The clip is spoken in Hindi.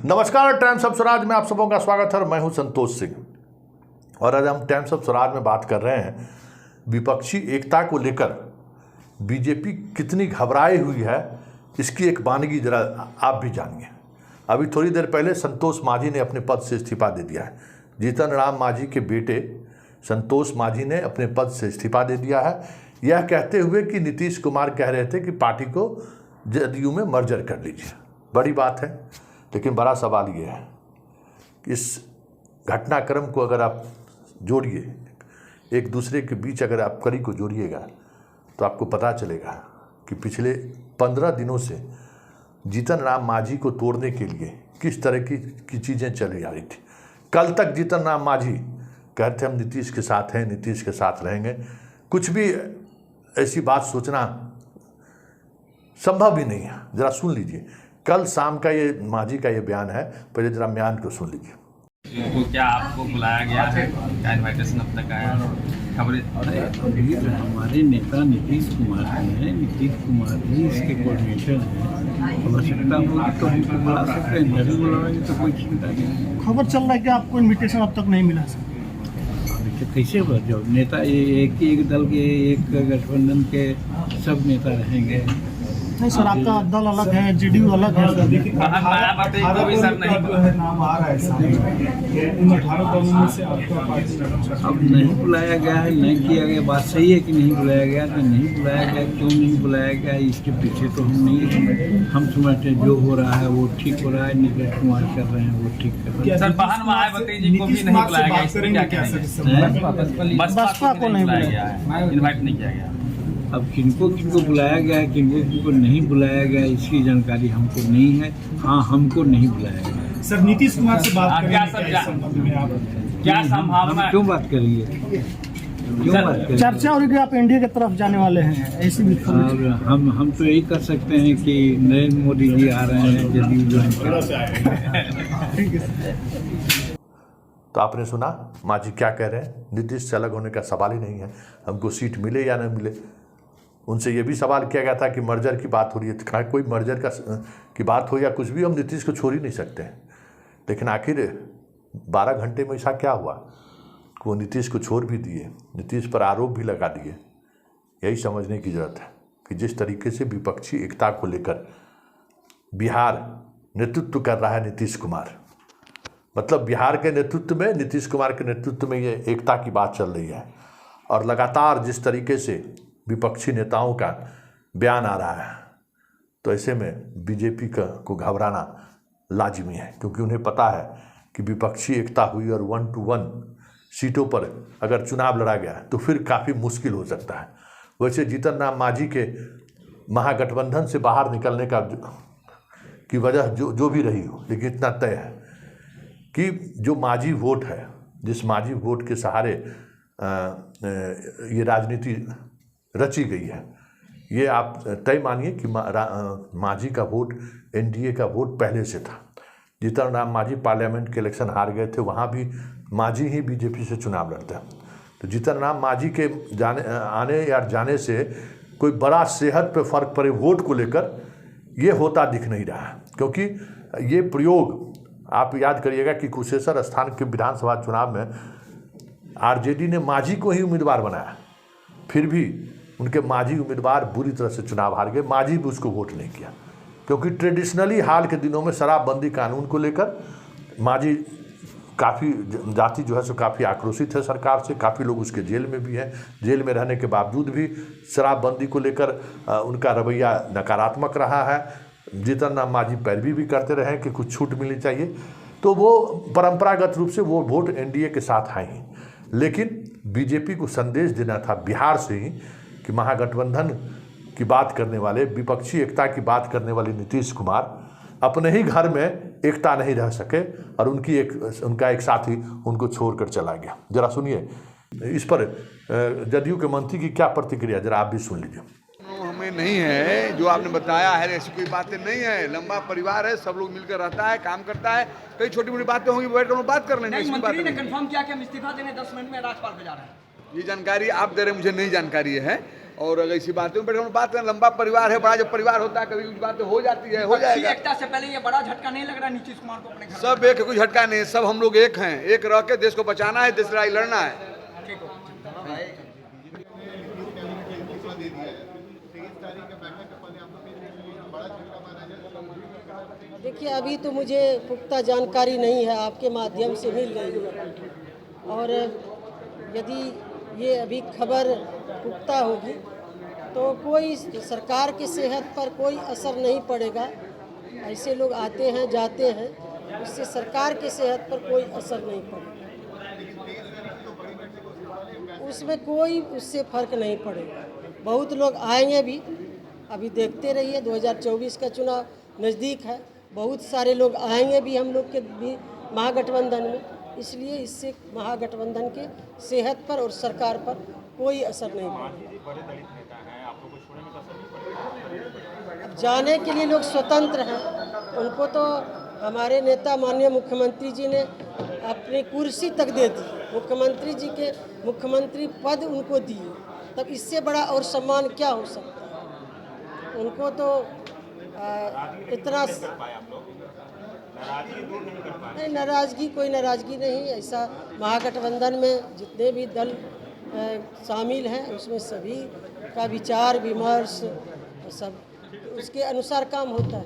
नमस्कार, टाइम्स ऑफ स्वराज में आप सबों का स्वागत है। मैं हूं संतोष सिंह और आज हम टाइम्स ऑफ स्वराज में बात कर रहे हैं विपक्षी एकता को लेकर बीजेपी कितनी घबराई हुई है। इसकी एक वानगी जरा आप भी जानिए। अभी थोड़ी देर पहले संतोष मांझी ने अपने पद से इस्तीफा दे दिया है। जीतन राम मांझी के बेटे संतोष मांझी ने अपने पद से इस्तीफा दे दिया है, यह कहते हुए कि नीतीश कुमार कह रहे थे कि पार्टी को जदयू में मर्जर कर लीजिए। बड़ी बात है, लेकिन बड़ा सवाल ये है कि इस घटनाक्रम को अगर आप जोड़िए, एक दूसरे के बीच अगर आप कड़ी को जोड़िएगा तो आपको पता चलेगा कि पिछले 15 दिनों से जीतन राम मांझी को तोड़ने के लिए किस तरह की चीज़ें चली आ रही थी। कल तक जीतन राम मांझी कहते हम नीतीश के साथ हैं, नीतीश के साथ रहेंगे। कुछ भी ऐसी बात सोचना संभव ही नहीं है। ज़रा सुन लीजिए, कल शाम का ये मांझी का ये बयान है। पहले जरा बयान को सुन लीजिए। तो क्या आपको बुलाया गया है? क्या इन्विटेशन अब तक आया? खबरें अभी हमारे नेता नीतीश कुमार हैं। नीतीश कुमार ही इसके कोऑर्डिनेटर हैं। आवश्यकता होगी तो हमको बुला सकते हैं, नहीं बुलाएंगे तो कोई चिंता नहीं। खबर चल रहा है कि आपको इनविटेशन अब तक नहीं मिला सर। कैसे जो नेता एक दल के, एक गठबंधन के सब नेता रहेंगे? नहीं सर, आपका दल अलग है, जेडीयू अलग है। मायावती को भी सर नहीं नाम आ रहा है सामने, इन 18 दलों में से आपका पार्टी अब नहीं बुलाया गया है, नहीं किया गया। बात सही है कि नहीं बुलाया गया, तो नहीं बुलाया गया, क्यों नहीं बुलाया गया इसके पीछे तो हम समझते हैं जो हो रहा है वो ठीक हो रहा है। नीतीश कुमार कर रहे हैं वो ठीक कर रहे हैं। सर, बहन मायावती जी को भी नहीं बुलाया गया, इसमें क्या कहेंगे? बसपा को नहीं बुलाया गया है, इन्वाइट नहीं किया गया। अब किनको किनको बुलाया गया है, किनको किनको नहीं बुलाया गया, इसकी जानकारी हमको नहीं है। हाँ, हमको नहीं बुलाया गया। सर, नीतीश कुमार से बात करेंगे क्या संभावना? हम क्यों बात करेंगे? क्यों बात करेंगे? चर्चा हो रही है आप एनडीए की तरफ जाने वाले हैं, ऐसी भी और हम तो यही कर सकते हैं कि नरेंद्र मोदी जी आ रहे हैं, जदयू ज्वाइन कर। ठीक है। तो आपने सुना मांझी क्या कह रहे हैं। नीतीश से अलग होने का सवाल ही नहीं है, हमको सीट मिले या न मिले। उनसे ये भी सवाल किया गया था कि मर्जर की बात हो रही है, कहा कोई मर्जर की बात हो या कुछ भी, हम नीतीश को छोड़ ही नहीं सकते हैं। लेकिन आखिर 12 घंटे में ऐसा क्या हुआ कि वो नीतीश को छोड़ भी दिए, नीतीश पर आरोप भी लगा दिए। यही समझने की ज़रूरत है कि जिस तरीके से विपक्षी एकता को लेकर बिहार नेतृत्व कर रहा है नीतीश कुमार, मतलब बिहार के नेतृत्व में, नीतीश कुमार के नेतृत्व में ये एकता की बात चल रही है। और लगातार जिस तरीके से विपक्षी नेताओं का बयान आ रहा है, तो ऐसे में बीजेपी को घबराना लाजिमी है, क्योंकि उन्हें पता है कि विपक्षी एकता हुई और 1 to 1 सीटों पर अगर चुनाव लड़ा गया तो फिर काफ़ी मुश्किल हो सकता है। वैसे जीतन राम मांझी के महागठबंधन से बाहर निकलने की वजह जो भी रही हो, लेकिन इतना तय है कि जो मांझी वोट है, जिस मांझी वोट के सहारे ये राजनीति रची गई है, ये आप तय मानिए कि मांझी का वोट एनडीए का वोट पहले से था। जीतन राम मांझी पार्लियामेंट के इलेक्शन हार गए थे, वहाँ भी मांझी ही बीजेपी से चुनाव लड़ता। तो जीतन राम मांझी के आने या जाने से कोई बड़ा सेहत पे फर्क पड़े वोट को लेकर, ये होता दिख नहीं रहा है। क्योंकि ये प्रयोग आप याद करिएगा कि कुशेश्वर स्थान के विधानसभा चुनाव में आरजेडी ने मांझी को ही उम्मीदवार बनाया, फिर भी उनके मांझी उम्मीदवार बुरी तरह से चुनाव हार गए। मांझी भी उसको वोट नहीं किया, क्योंकि ट्रेडिशनली हाल के दिनों में शराबबंदी कानून को लेकर मांझी काफ़ी जाति जो है सो काफ़ी आक्रोशित है सरकार से। काफ़ी लोग उसके जेल में भी हैं, जेल में रहने के बावजूद भी शराबबंदी को लेकर उनका रवैया नकारात्मक रहा है। जीतन राम मांझी पैरवी भी करते रहे कि कुछ छूट मिलनी चाहिए, तो वो परंपरागत रूप से वो वोट एनडीए के साथ आए ही। लेकिन बीजेपी को संदेश देना था बिहार से ही कि महागठबंधन की बात करने वाले, विपक्षी एकता की बात करने वाले नीतीश कुमार अपने ही घर में एकता नहीं रह सके और उनका एक साथी उनको छोड़कर चला गया। जरा सुनिए इस पर जदयू के मंत्री की क्या प्रतिक्रिया, जरा आप भी सुन लीजिए। हमें नहीं है जो आपने बताया है, ऐसी कोई बातें नहीं है। लंबा परिवार है, सब लोग मिलकर रहता है, काम करता है। कई छोटी मोटी बातें होंगी, बैठ कर बात कर लेंगे। मंत्री ने कंफर्म किया कि हम इस्तीफा देने 10 मिनट में राजपाल पे जा रहे हैं। ये जानकारी आप दे रहे हैं, मुझे नहीं जानकारी है। और अगर इसी बातें में बैठे हम बात करें, लंबा परिवार है, बड़ा जब परिवार होता है कभी कुछ बातें हो जाती है, हो जाएगा। एकता से पहले ये बड़ा झटका नहीं लग रहा नीतीश कुमार को अपने घर सब एक, कोई झटका नहीं है, सब हम लोग एक हैं, एक रह के देश को बचाना है, देश लड़ाई लड़ना है। देखिए, अभी तो मुझे पुख्ता जानकारी नहीं है, आपके माध्यम से मिल रही है, और यदि ये अभी खबर पुख्ता होगी तो कोई सरकार की सेहत पर कोई असर नहीं पड़ेगा। ऐसे लोग आते हैं जाते हैं, इससे सरकार की सेहत पर कोई असर नहीं पड़ेगा, उसमें कोई उससे फर्क नहीं पड़ेगा। बहुत लोग आएंगे भी, अभी देखते रहिए, 2024 का चुनाव नज़दीक है, बहुत सारे लोग आएंगे भी हम लोग के भी महागठबंधन में, इसलिए इससे महागठबंधन के सेहत पर और सरकार पर कोई असर नहीं पड़ेगा। अब जाने के लिए लोग स्वतंत्र हैं, उनको तो हमारे नेता माननीय मुख्यमंत्री जी ने अपनी कुर्सी तक दे दी, मुख्यमंत्री जी के मुख्यमंत्री पद उनको दिए, तब इससे बड़ा और सम्मान क्या हो सकता है। उनको तो इतना नहीं, नाराज़गी कोई नाराज़गी नहीं, ऐसा महागठबंधन में जितने भी दल शामिल हैं उसमें सभी का विचार विमर्श सब उसके अनुसार काम होता है।